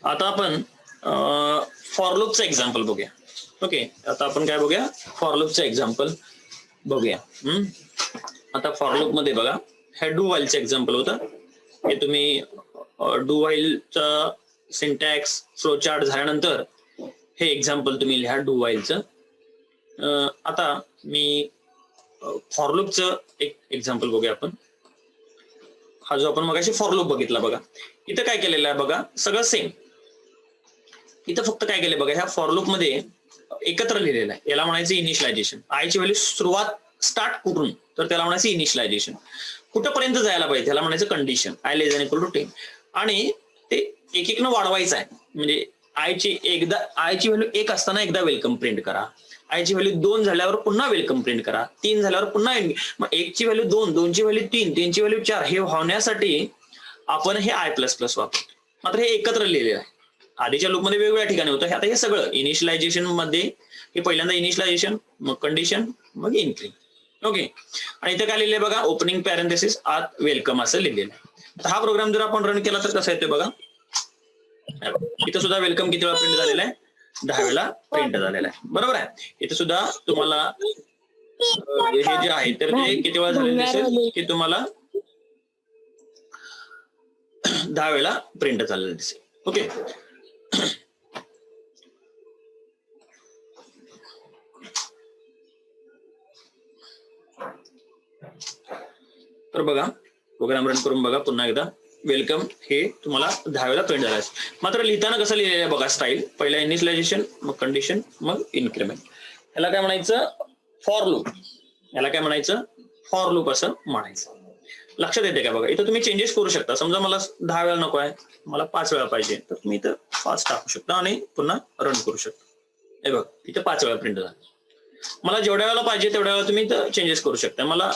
आता आपण फॉर लूपचं एक्झाम्पल बघूया. ओके, आता आपण काय बघूया, फॉर लूपचं एक्झाम्पल बघूया. आता फॉर लूप मध्ये बघा, हे डू व्हाईलचं एक्झाम्पल होतं. हे तुम्ही डू व्हाईलचा सिंटॅक्स फ्लो चार्ट झाल्यानंतर हे एक्झाम्पल तुम्ही लिहा डू व्हाईलचं. आता मी फॉर लूपचं एक एक्झाम्पल बघूया आपण. हा जो आपण मगाशी फॉर लूप बघितला बघा, इथं काय केलेलं आहे बघा, सगळं सेम. इथं फक्त काय केलंय बघा, ह्या फॉर लूप मध्ये एकत्र लिहिलेलं आहे. याला म्हणायचं इनिशियलायझेशन. आयची व्हॅल्यू स्टार्ट कुठून, तर त्याला म्हणायचं इनिशियलायझेशन. कुठपर्यंत जायला पाहिजे त्याला म्हणायचं condition, I less than equal to 10. आणि ते एक न वाढवायचं आहे. म्हणजे आयची व्हॅल्यू 1 असताना एकदा वेलकम प्रिंट करा. आयची व्हॅल्यू 2 झाल्यावर पुन्हा वेलकम प्रिंट करा. 3 झाल्यावर पुन्हा. मग 1 ची व्हॅल्यू 2, 2 ची व्हॅल्यू 3, 3 ची व्हॅल्यू 4 हे होण्यासाठी आपण हे I++ वापरतो. मात्र हे एकत्र लिहिलेलं आहे. आधीच्या लूप मध्ये वेगवेगळ्या ठिकाणी होतं. आता हे सगळं इनिशियलायझेशन मध्ये हे पहिल्यांदा इनिशियलायझेशन, मग कंडिशन, मग इन्क्रीज. ओके, आणि इथे काय लिहिलंय बघा, ओपनिंग पॅरेंथेसिस आत वेलकम असं लिहिलेलं आहे. तर हा प्रोग्राम जर आपण रन केला तर कसा येतोय बघा. इथं सुद्धा वेलकम किती वेळा प्रिंट झालेला आहे, 10 वेळा प्रिंट झालेला आहे. बरोबर आहे. इथे सुद्धा तुम्हाला हे जे आहे तर ते किती वेळा झालेलं दिसेल की तुम्हाला 10 वेळा प्रिंट झालेलं दिसेल. ओके, तर बघा प्रोग्राम रन करून बघा पुन्हा एकदा. वेलकम हे तुम्हाला 10 वेळा प्रिंट झालं. मात्र लिहिताना कसं लिहिलेलं आहे बघा, स्टाईल पहिला इनिशियलायझेशन, मग कंडिशन, मग इन्क्रीमेंट. याला काय म्हणायचं, फॉर लूप. याला काय म्हणायचं, फॉर लूप असं म्हणायचं. लक्षात येते का बघा. इथं तुम्ही चेंजेस करू शकता. समजा मला 10 वेळा नको आहे, मला 5 वेळा पाहिजे, तर तुम्ही इथं 5 टाकू शकता आणि पुन्हा रन करू शकता. हे बघ इथं 5 वेळा प्रिंट झालं. मला जेवढ्या वेळेला पाहिजे तेवढ्या वेळा तुम्ही इथं चेंजेस करू शकता. मला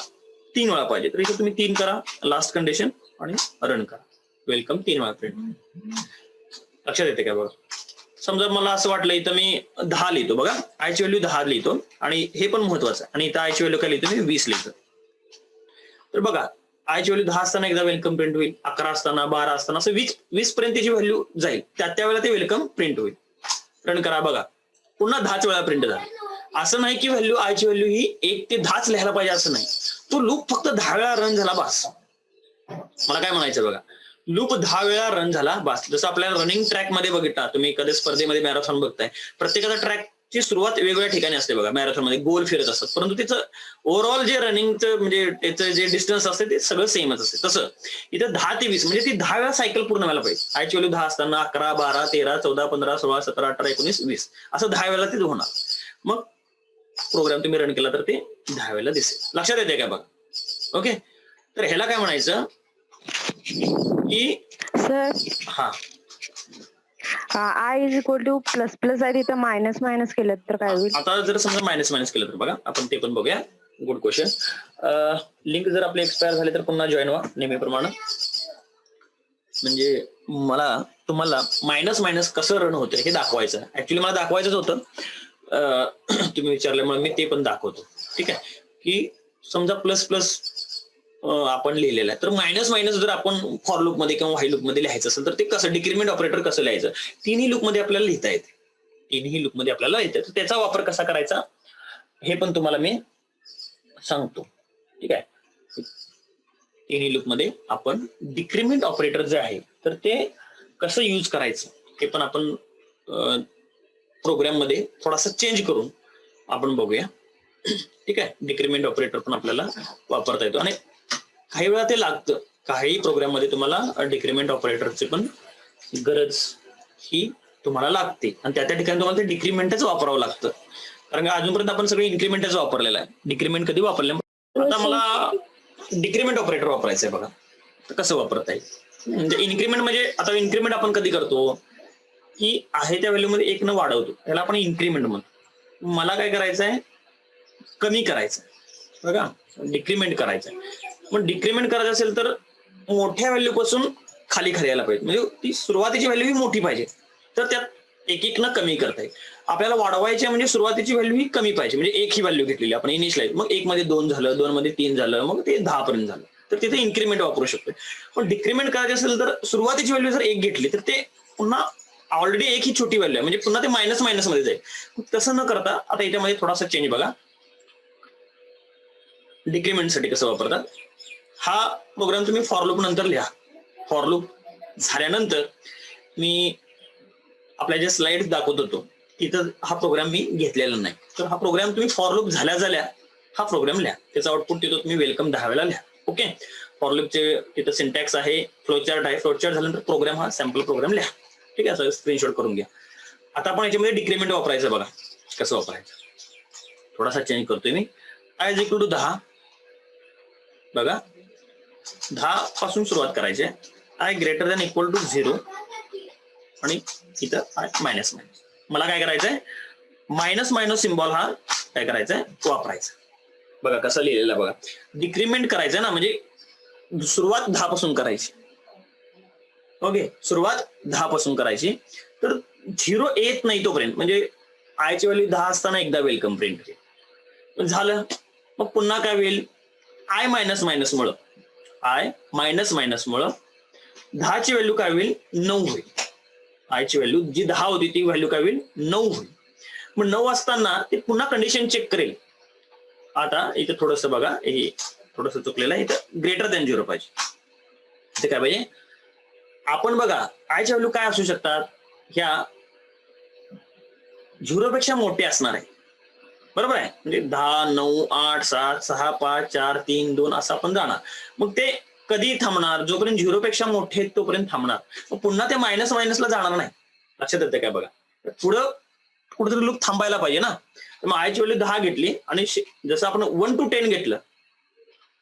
3 वेळा पाहिजे तर इथं तुम्ही 3 करा, लास्ट कंडिशन आणि रन करा. वेलकम 3 वेळा प्रिंट. लक्षात येते का बघा. समजा मला असं वाटलं इथं मी 10 लिहितो बघा, आयची व्हॅल्यू 10 लिहितो आणि हे पण महत्वाचं आहे. आणि इथं आयची व्हॅल्यू काय लिहितो मी 20 लिहितो. तर बघा आयची व्हॅल्यू 10 असताना एकदा वेलकम प्रिंट होईल, 11 असताना, 12 असताना, असं 20 पर्यंतची व्हॅल्यू जाईल. त्यावेळेला ते वेलकम प्रिंट होईल. रन करा बघा, पुन्हा 10 वेळा प्रिंट झाला. असं नाही की व्हॅल्यू आयची व्हॅल्यू ही 1 ते 10 लिहायला पाहिजे असं नाही. तो लूप फक्त 10 वेळा रन झाला बास. मला काय म्हणायचं बघा, लूप 10 वेळा रन झाला बास. जसं आपल्याला रनिंग ट्रॅक मध्ये बघितला तुम्ही, एखाद्या स्पर्धेमध्ये मॅरेथॉन बघताय, प्रत्येकाचा ट्रॅकची सुरुवात वेगवेगळ्या ठिकाणी असते बघा. मॅरेथॉन मध्ये गोल फिरत असतात, परंतु त्याचं ओव्हरऑल जे रनिंगचं म्हणजे त्याचं जे डिस्टन्स असते ते सगळं सेमच असते. तसं इथं 10 ते 20 म्हणजे ती 10 वेळा सायकल पूर्ण व्हायला पाहिजे. आयची व्हॅल्यू 10 असताना 11, 12, 13, 14, 15, 16, 17, 18, 19, 20 असं 10 वेळा ते होणार. मग प्रोग्राम तुम्ही रन केला तर ते 10 वेळेला दिसेल. लक्षात येते का बघा. ओके, तर ह्याला काय म्हणायचं की सर हा I is equal two plus plus आहे तिथं मायनस मायनस केलं तर काय होईल? आता जर समजा मायनस मायनस केलं तर बघा आपण ते पण बघूया. Good question. लिंक जर आपले एक्सपायर झाले तर पुन्हा जॉईन व्हा नेहमीप्रमाणे. म्हणजे मला तुम्हाला मायनस मायनस कसं रन होतं हे दाखवायचं. ऍक्च्युली मला दाखवायचंच होतं, तुम्ही विचारल्यामुळे मी ते पण दाखवतो. ठीक आहे, की समजा प्लस प्लस आपण लिहिलेलं आहे, तर मायनस मायनस जर आपण फॉर लूप मध्ये किंवा व्हाईल लूप मध्ये लिहायचं असेल तर ते कसं, डिक्रिमेंट ऑपरेटर कसं लिहायचं, तिन्ही लूप मध्ये आपल्याला लिहिता येते. तिन्ही लूप मध्ये आपल्याला येते, तर त्याचा वापर कसा करायचा हे पण तुम्हाला मी सांगतो. ठीक आहे, तिन्ही लूप मध्ये आपण डिक्रिमेंट ऑपरेटर जे आहे तर ते कसं यूज करायचं हे पण आपण प्रोग्राम मध्ये थोडासा चेंज करून आपण बघूया. ठीक आहे, डिक्रिमेंट ऑपरेटर पण आपल्याला वापरता येतो आणि काही वेळा ते लागतं. काही प्रोग्राम मध्ये तुम्हाला डिक्रिमेंट ऑपरेटरची पण गरज ही तुम्हाला लागते आणि त्या ठिकाणी तुम्हाला ते डिक्रिमेंटच वापरावं लागतं, कारण अजूनपर्यंत आपण सगळे इन्क्रिमेंटच वापरलेलं आहे. डिक्रिमेंट कधी वापरले, आता मला डिक्रिमेंट ऑपरेटर वापरायचं आहे. बघा तर कसं वापरता येईल. म्हणजे इन्क्रिमेंट म्हणजे आता इन्क्रिमेंट आपण कधी करतो की आहे त्या व्हॅल्यू मध्ये एक न वाढवतो, त्याला आपण इन्क्रिमेंट म्हणतो. मला काय करायचं आहे, कमी करायचं. बघा डिक्रिमेंट करायचं. पण डिक्रिमेंट करायचं असेल तर मोठ्या व्हॅल्यू पासून खाली खाली यायला पाहिजे, म्हणजे ती सुरुवातीची व्हॅल्यू ही मोठी पाहिजे, तर त्यात एक एक न कमी करता येईल. आपल्याला वाढवायचे म्हणजे सुरुवातीची व्हॅल्यू ही कमी पाहिजे, म्हणजे एक ही व्हॅल्यू घेतलेली आपण इनिशियलाइज, मग एक मध्ये 2 झालं, 2 मध्ये 3 झालं, मग ते 10 पर्यंत झालं, तर तिथे इन्क्रिमेंट वापरू शकतो. पण डिक्रिमेंट करायचे असेल तर सुरुवातीची व्हॅल्यू जर एक घेतली तर ते पुन्हा ऑलरेडी एक ही छोटी व्हॅल्यू आहे, म्हणजे पुन्हा ते मायनस मायनस मध्ये जाईल. तसं न करता आता याच्यामध्ये थोडासा चेंज बघा, डिक्रिमेंट साठी कसं वापरतात. हा प्रोग्राम तुम्ही फॉर लूप नंतर लिहा. फॉर लूप झाल्यानंतर मी आपल्या ज्या स्लाइड दाखवत होतो तिथं हा प्रोग्राम मी घेतलेला नाही, तर हा प्रोग्राम तुम्ही फॉर लूप झाल्या हा प्रोग्राम लिहा. त्याचा आउटपुट तिथं तुम्ही वेलकम 10 वेळा लिहा. ओके, फॉर लूपचे तिथं सिंटॅक्स आहे, फ्लोचार्ट आहे, फ्लोचार्ट झाल्यानंतर प्रोग्राम, हा सॅम्पल प्रोग्राम लिहा. ठीक आहे, स्क्रीनशॉट करून घ्या. आता आपण याच्यामध्ये डिक्रिमेंट वापरायचं. बघा कसं वापरायचं, थोडासा चेंज करतोय मी. I is equal to 10. बघा 10 पासून सुरुवात करायची. I greater than equal to 0 आणि इथं आय मायनस मायनस. मला काय करायचंय, मायनस मायनस सिम्बॉल हा काय करायचंय वापरायचा. बघा कसं लिहिलेलं आहे. बघा डिक्रिमेंट करायचंय ना, म्हणजे सुरुवात 10 पासून करायची. ओके, सुरुवात 10 पासून करायची, तर 0 येत नाही तोपर्यंत, म्हणजे आयची व्हॅल्यू 10 असताना एकदा वेलकम प्रिंट झालं. मग पुन्हा काय होईल, आय मायनस मायनस मुळे 10 ची व्हॅल्यू काय होईल, 9 होईल. आयची व्हॅल्यू जी 10 होती ती व्हॅल्यू काय होईल, 9 होईल. मग 9 असताना ते पुन्हा कंडिशन चेक करेल. आता इथे थोडस बघा, हे थोडस चुकलेलं आहे, इथं ग्रेटर दॅन 0 पाहिजे. इथे काय पाहिजे, आपण बघा आयच्या व्हॅल्यू काय असू शकतात, ह्या 0 पेक्षा मोठे असणार आहे. बरोबर आहे, म्हणजे 10, 9, 8, 7, 6, 5, 4, 3, 2 असं आपण जाणार. मग ते कधी थांबणार, जोपर्यंत 0 पेक्षा मोठे आहेत तोपर्यंत थांबणार. मग पुन्हा ते मायनस मायनसला जाणार नाही. लक्षात येते काय, बघा पुढं कुठेतरी लूप थांबायला पाहिजे ना. मग आयची व्हॅल्यू 10 घेतली आणि जसं आपण 1 to 10 घेतलं,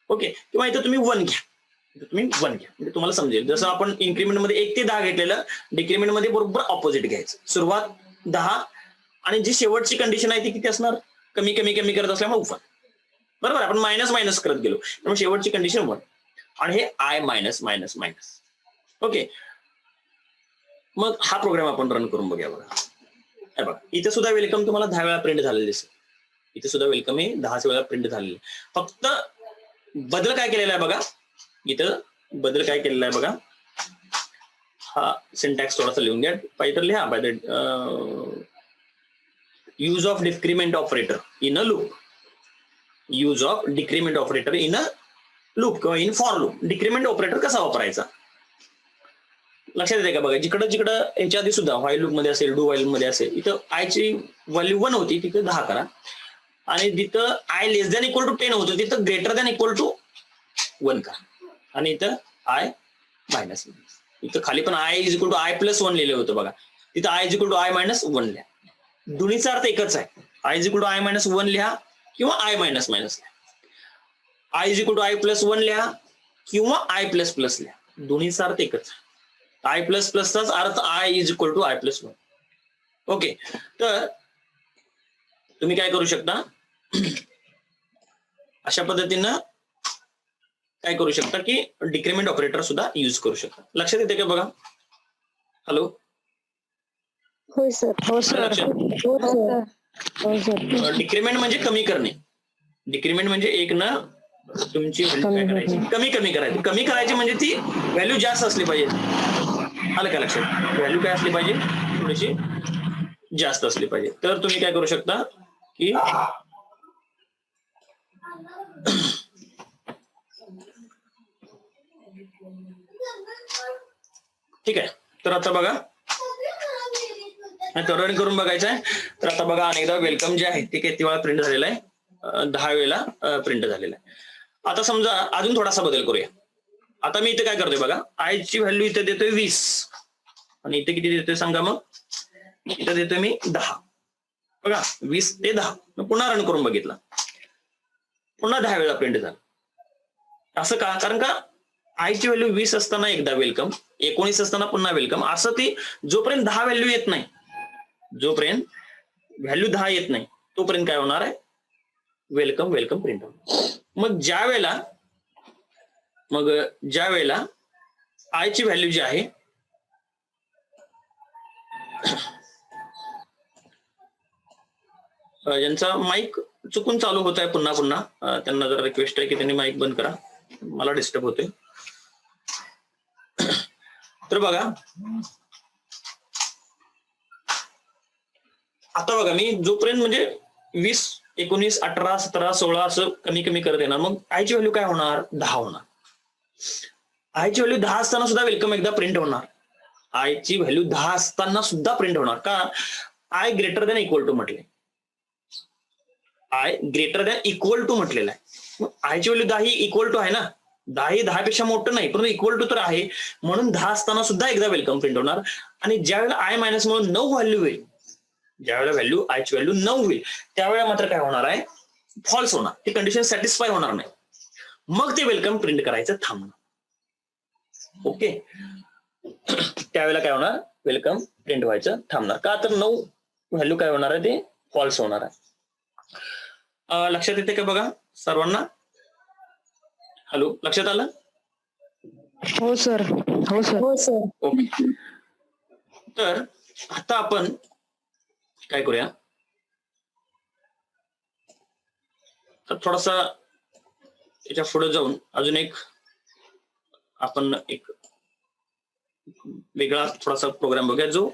ओके, किंवा इथं तुम्ही 1 घ्या, म्हणजे तुम्हाला समजेल. जसं आपण इन्क्रिमेंट मध्ये 1 ते 10 घेतलेलं, डिक्रिमेंट मध्ये बरोबर ऑपोजिट घ्यायचं. सुरुवात 10 आणि जी शेवटची कंडिशन आहे ती किती असणार, कमी कमी कमी करत असल्यामुळे 1. बरोबर, आपण मायनस मायनस करत गेलो, त्यामुळे शेवटची कंडिशन 1 आणि हे I minus minus minus. Okay, मग हा प्रोग्राम आपण रन करून बघूया. बघा इथे सुद्धा वेलकम तुम्हाला 10 वेळा प्रिंट झालेलं दिसेल. इथे सुद्धा वेलकम हे 10 वेळा प्रिंट झालेलं. फक्त बदल काय केलेला आहे बघा, इथं बदल काय केलेला आहे बघा. हा सिंटॅक्स थोडासा लिहून घ्या, पाहिजे तर लिहा. Use of decrement operator in a loop. Use of decrement operator in a loop किंवा in for loop. Decrement operator कसा वापरायचा लक्षात येते का, बघा जिकडं जिकडं याच्या आधी सुद्धा व्हाईल लूप मध्ये असेल, डू व्हाईल लूप मध्ये असेल, इथं आयची व्हॅल्यू 1 होती तिथे 10 करा, आणि जिथं I less than equal to 10 होतं तिथं ग्रेटर दॅन इक्वल टू 1 करा, आणि इथं आय मायनस. इथं खाली पण I is equal to I plus 1 लिहिलं होतं बघा, तिथं I is equal to I minus 1 लिहा. दोन्हीचा अर्थ एकच आहे, I is equal to I minus 1 लिहा किंवा आय मायनस मायनस लिहा. I is equal to I plus 1 लिहा किंवा आय प्लस प्लस लिहा, दोन्हीचा अर्थ एकच. आय प्लस प्लसचाच अर्थ I is equal to I plus 1. Okay, तर तुम्ही काय करू शकता, अशा पद्धतीनं काय करू शकता की डिक्रिमेंट ऑपरेटर सुद्धा यूज करू शकता. लक्षात येते का बघा? हॅलो, होय सर. हो सर. हो सर. हो सर. डिक्रिमेंट म्हणजे कमी करणे. डिक्रिमेंट म्हणजे एक ना तुमची व्हॅल्यू काय करायची, कमी कमी करायची. कमी करायची म्हणजे ती व्हॅल्यू जास्त असली पाहिजे. आलं का लक्षात? व्हॅल्यू काय असली पाहिजे, थोडीशी जास्त असली पाहिजे. तर तुम्ही काय करू शकता की ठीक आहे. तर आता बघा, रन करून बघायचं आहे. तर आता बघा अनेकदा वेलकम जे आहे ते किती वेळा प्रिंट झालेलं आहे, 10 वेळेला प्रिंट झालेलं आहे. आता समजा अजून थोडासा बदल करूया. आता मी इथे काय करतोय बघा, आय ची व्हॅल्यू इथे देतोय 20 आणि इथे किती देतोय सांगा मग, इथे देतोय मी 10. बघा 20 ते 10. पुन्हा रन करून बघितला, पुन्हा 10 वेळा प्रिंट झाला. असं का? कारण का आयची व्हॅल्यू 20 असताना एकदा वेलकम, 19 असताना पुन्हा वेलकम, असं ती जोपर्यंत 10 व्हॅल्यू येत नाही, जोपर्यंत व्हॅल्यू 10 येत नाही तोपर्यंत काय होणार आहे, वेलकम वेलकम प्रिंट होणार. मग ज्या वेळेला आयची व्हॅल्यू जी आहे ज्यांचा माईक चुकून चालू होत आहे पुन्हा पुन्हा, त्यांना जरा रिक्वेस्ट आहे की त्यांनी माईक बंद करा, मला डिस्टर्ब होते. तर बघा आता बघा मी जोपर्यंत म्हणजे 20, 19, 18, 17, 16 असं कमी कमी करत येणार. मग आयची व्हॅल्यू काय होणार, 10 होणार. आयची व्हॅल्यू 10 असताना सुद्धा वेलकम एकदा प्रिंट होणार. आयची व्हॅल्यू 10 असताना सुद्धा प्रिंट होणार. का? I greater than equal to म्हटले, I greater than equal to म्हटलेलं आहे. मग आयची व्हॅल्यू 10 ही इक्वल टू आहे ना, 10 ही 10 पेक्षा मोठं नाही परंतु इक्वल टू तर आहे, म्हणून 10 असताना सुद्धा एकदा वेलकम प्रिंट होणार. आणि ज्यावेळेला आय मायनस म्हणून 9 व्हॅल्यू होईल, ज्यावेळेला व्हॅल्यू आयची व्हॅल्यू 9 होईल त्यावेळेला मात्र काय होणार आहे, फॉल्स होणार. ती कंडिशन सॅटिस्फाय होणार नाही. मग ते वेलकम प्रिंट करायचं थांबणार. ओके, त्यावेळेला काय होणार, वेलकम प्रिंट व्हायचं थांबणार. का? तर 9 व्हॅल्यू काय होणार आहे, ते फॉल्स होणार आहे. लक्षात येते का बघा सर्वांना? हॅलो, लक्षात आलं? हो सर. हो सर. हो सर. ओके, तर आता आपण काय करूया, तर थोडासा त्याच्या पुढे जाऊन अजून आपण एक वेगळा थोडासा प्रोग्राम बघूया, जो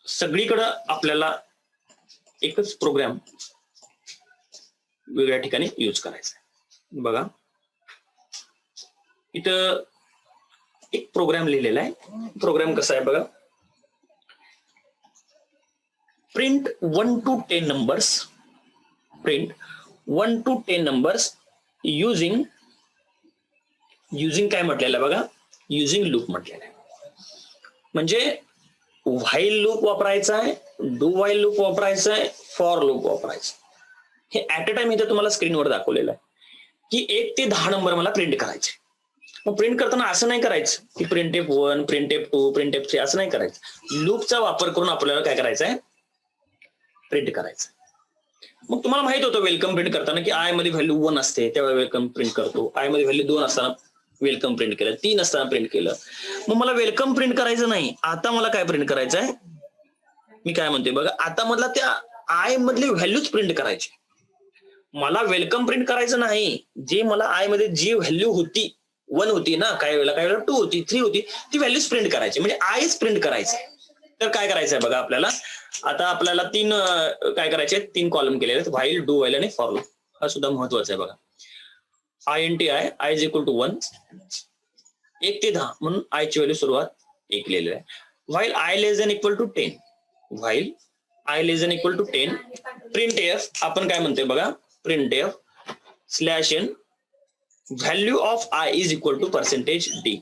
सगळीकडं आपल्याला एकच प्रोग्राम वेगळ्या ठिकाणी यूज करायचा आहे. बघा इथं एक प्रोग्राम लिहिलेला आहे. प्रोग्राम कसा आहे बघा, print 1 to 10 numbers, print 1 to 10 numbers using काय म्हटलेलं आहे बघा, युझिंग लूप म्हटलेलं आहे. म्हणजे व्हाईल लूप वापरायचा आहे, डू व्हाईल लूप वापरायचा आहे, फॉर लूप वापरायचं. हे ऍट अ टाइम इथे तुम्हाला स्क्रीनवर दाखवलेलं आहे की 1 ते 10 नंबर मला प्रिंट करायचे. मग प्रिंट करताना असं नाही करायचं की प्रिंटेप 1, प्रिंटेप 2, प्रिंटेप 3 असं नाही करायचं. लूपचा वापर करून आपल्याला काय करायचं आहे, प्रिंट करायचं. मग तुम्हाला माहित होतं वेलकम प्रिंट करताना की आय मध्ये व्हॅल्यू 1 असते त्यावेळेला वेलकम प्रिंट करतो, आय मध्ये व्हॅल्यू 2 असताना वेलकम प्रिंट केलं, 3 असताना प्रिंट केलं. मग मला वेलकम प्रिंट करायचं नाही, आता मला काय प्रिंट करायचं आहे, मी काय म्हणते बघा, आता मला त्या आय मधली व्हॅल्यूच प्रिंट करायची. मला वेलकम प्रिंट करायचं नाही, जे मला आय मध्ये जी व्हॅल्यू होती, 1 होती ना, काही वेळेला 2 होती, 3 होती, ती व्हॅल्यूच प्रिंट करायची, म्हणजे आयच प्रिंट करायचं. तर काय करायचंय बघा आपल्याला, आता आपल्याला 3 काय करायचे, 3 कॉलम केलेले आहेत, व्हाईल, डू व्हाईल आणि फॉर लूप. हा सुद्धा महत्वाचा आहे बघा. INTI, I is equal to 1, 1 ते 10 म्हणून आयची व्हॅल्यू सुरुवात 1 लिहिलेली आहे. While I less than equal to 10, while I less than equal to 10, print F, आपण काय म्हणतोय बघा, print F slash N, value of I is equal to percentage D.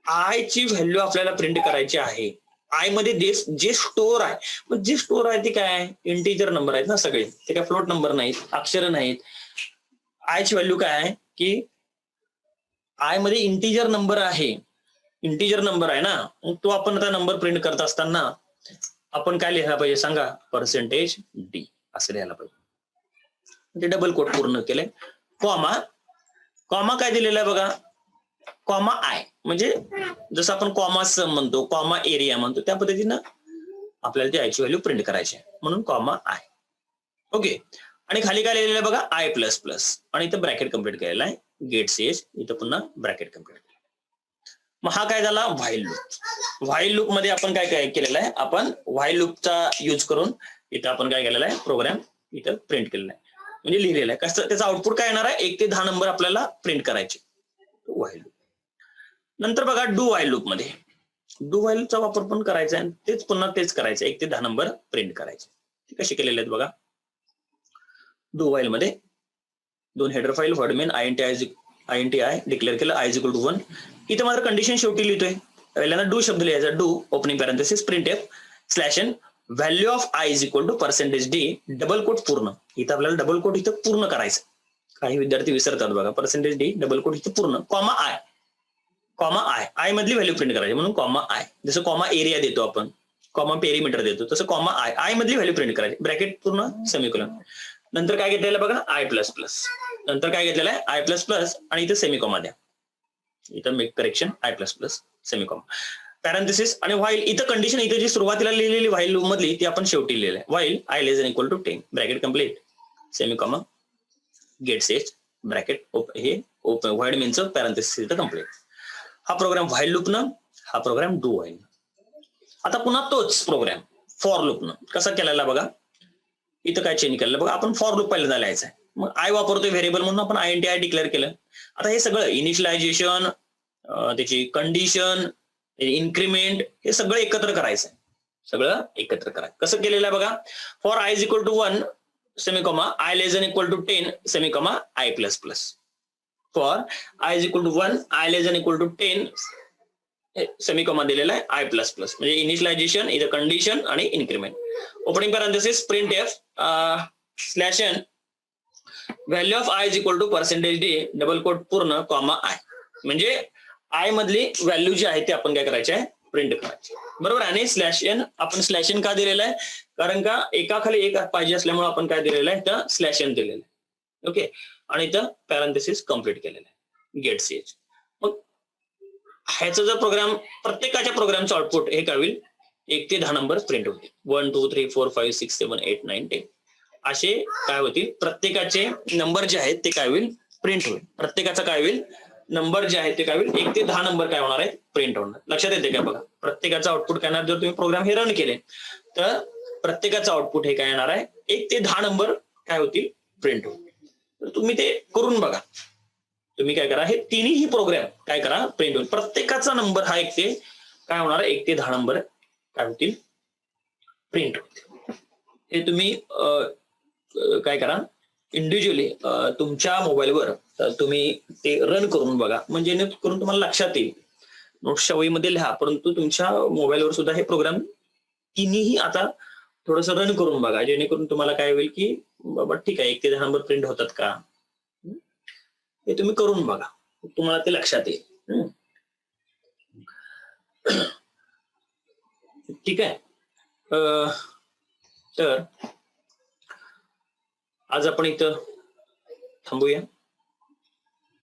I ची व्हॅल्यू आपल्याला प्रिंट करायची आहे. आय मध्ये जे स्टोअर आहे, मग जे स्टोअर आहे ते काय, इंटिजर नंबर आहेत ना सगळे, ते काय फ्लोट नंबर नाहीत, अक्षर नाहीत. आय ची व्हॅल्यू काय आहे की आय मध्ये इंटिजर नंबर आहे, इंटिजर नंबर आहे ना, मग तो आपण आता नंबर प्रिंट करत असताना आपण काय लिहायला पाहिजे सांगा, पर्सेंटेज डी असं लिहायला पाहिजे. ते डबल कोट पूर्ण केलंय, कॉमा, कॉमा काय दिलेला आहे बघा, कॉमा आय, म्हणजे जसं आपण कॉमा सम म्हणतो, कॉमा एरिया म्हणतो, त्या पद्धतीनं आपल्याला ती आयची व्हॅल्यू प्रिंट करायची आहे, म्हणून कॉमा आय. ओके. आणि खाली काय लिहिलेलं आहे बघा, आय प्लस प्लस, आणि इथं ब्रॅकेट कम्प्लीट केलेला आहे, गेट सीएच, इथं पुन्हा ब्रॅकेट कम्प्लीट. मग हा काय झाला, व्हाईल लूप. व्हाईल लूप मध्ये आपण काय काय केलेलं आहे, आपण व्हाईल लूपचा यूज करून इथं आपण काय केलेला आहे, प्रोग्राम इथं प्रिंट केलेला आहे, म्हणजे लिहिलेला आहे. कसं त्याचा आउटपुट काय येणार आहे, 1 ते 10 नंबर आपल्याला प्रिंट करायचे. While loop. नंतर बघा डू व्हाईल लूप मध्ये, डू व्हाईल चा वापर पण करायचा आहे, तेच पुन्हा तेच करायचं, 1 ते 10 नंबर प्रिंट करायचे. ते कसे केलेले आहेत बघा. डू व्हाईल मध्ये 2 header file, void main INT i declare केलं, आय इज इक्वल टू 1. इथं मात्र कंडिशन शेवटी लिहितोय, पहिल्यांदा डू शब्द लिहायचा, do opening parenthesis print F slash N value of I is equal to percentage D double quote पूर्ण. इथं आपल्याला डबल कोट इथं पूर्ण करायचं, काही विद्यार्थी विसरतात बघा, पर्सेंटेज डी डबल कोट इथं पूर्ण, comma I, comma I, I मधली व्हॅल्यू प्रिंट करायची म्हणून कॉमा आय. जसं कॉमा एरिया देतो आपण, कॉमा पेरीमीटर देतो, तसं कॉमा आय, आय मधली व्हॅल्यू प्रिंट करायची, ब्रॅकेट पूर्ण सेमिकोलॉन. नंतर काय घेतलेलं बघा, आय प्लस प्लस, नंतर काय घेतलेलं आहे, आय प्लस प्लस, आणि इथं सेमिकॉमा द्या, इथं make correction, i plus plus semicolon parenthesis. आणि व्हाईल इथं कंडिशन, इथं जी सुरुवातीला लिहिलेली व्हाईल लूप मधली ती आपण शेवटी लिहिलेली आहे, while I less than equal to 10 bracket complete semicolon get set bracket हे ओपन व्हाईल मेनचं पॅरेंथेसिस इथं कम्प्लीट. हा प्रोग्राम व्हाईल लूपनं, हा प्रोग्राम डू व्हाईल. आता पुन्हा तोच प्रोग्राम फॉर लूपनं कसा केलेला बघा, इथं काय चेंज केलं बघा, आपण फॉर लूप पहिल्यांदा लिहायचा आहे, मग आय वापरतोय व्हेरिएबल म्हणून आपण आयएनटी आय डिक्लेअर केलं. आता हे सगळं इनिशियलायझेशन, त्याची कंडिशन, इन्क्रीमेंट, हे सगळं एकत्र करायचं आहे, सगळं एकत्र करायचं. कसं केलेलं आहे बघा, for i is equal to 1 semicolon i less than equal to 10 semicolon i plus plus, for i is equal to 1 i less than equal to 10 semicolon दिलेला आहे आय प्लस प्लस, म्हणजे इनिशियलायझेशन, इथं कंडिशन आणि increment. Opening parenthesis print F slash N value of I is equal to percentage D double quote पूर्ण comma i, म्हणजे i मधली value जी आहे ती आपण काय करायची आहे, प्रिंट करायची, बरोबर. आणि स्लॅश एन, आपण स्लॅश एन का दिलेला आहे, कारण का एकाखाली एक पाहिजे असल्यामुळे आपण काय दिलेलं आहे, तर स्लॅश एन दिलेलं आहे. ओके. आणि इथं पॅरेंथेसिस कम्प्लीट केलेलं आहे, गेट सीएच. मग ह्याचा जर प्रोग्राम, प्रत्येकाच्या प्रोग्रामचं आउटपुट हे काय होईल, 1 ते 10 नंबर प्रिंट होतील, 1 2 3 4 5 6 7 8 9 10 असे काय होतील, प्रत्येकाचे नंबर जे आहेत ते काय होईल, प्रिंट होईल. प्रत्येकाचा काय होईल, नंबर जे आहेत ते काय होईल, 1 ते 10 नंबर काय होणार आहे, प्रिंट होणार. लक्षात येते का बघा, प्रत्येकाचं आउटपुट काय येणार, जर तुम्ही प्रोग्राम हे रन केले तर प्रत्येकाचं आउटपुट हे काय येणार आहे, 1 ते 10 नंबर काय होतील, प्रिंट होतील. तर तुम्ही ते करून बघा, तुम्ही काय करा, हे तिन्ही प्रोग्राम काय करा, प्रिंट होईल. प्रत्येकाचा नंबर हा 1 ते काय होणार आहे, 1 ते 10 नंबर काय होतील, प्रिंट होतील. हे तुम्ही काय करा, इंडिव्हिज्युअली तुमच्या मोबाईलवर तुम्ही ते रन करून बघा, म्हणजे करून तुम्हाला लक्षात येईल. नोट्सच्या वहीमध्ये लिहा, परंतु तुमच्या मोबाईलवर सुद्धा हे प्रोग्राम तिन्ही आता थोडस रन करून बघा, जेणेकरून तुम्हाला काय होईल की बाबा ठीक आहे, 1 ते 10 नंबर प्रिंट होतात का, हे तुम्ही करून बघा, तुम्हाला ते लक्षात येईल. ठीक आहे. तर आज आपण इथं थांबूया.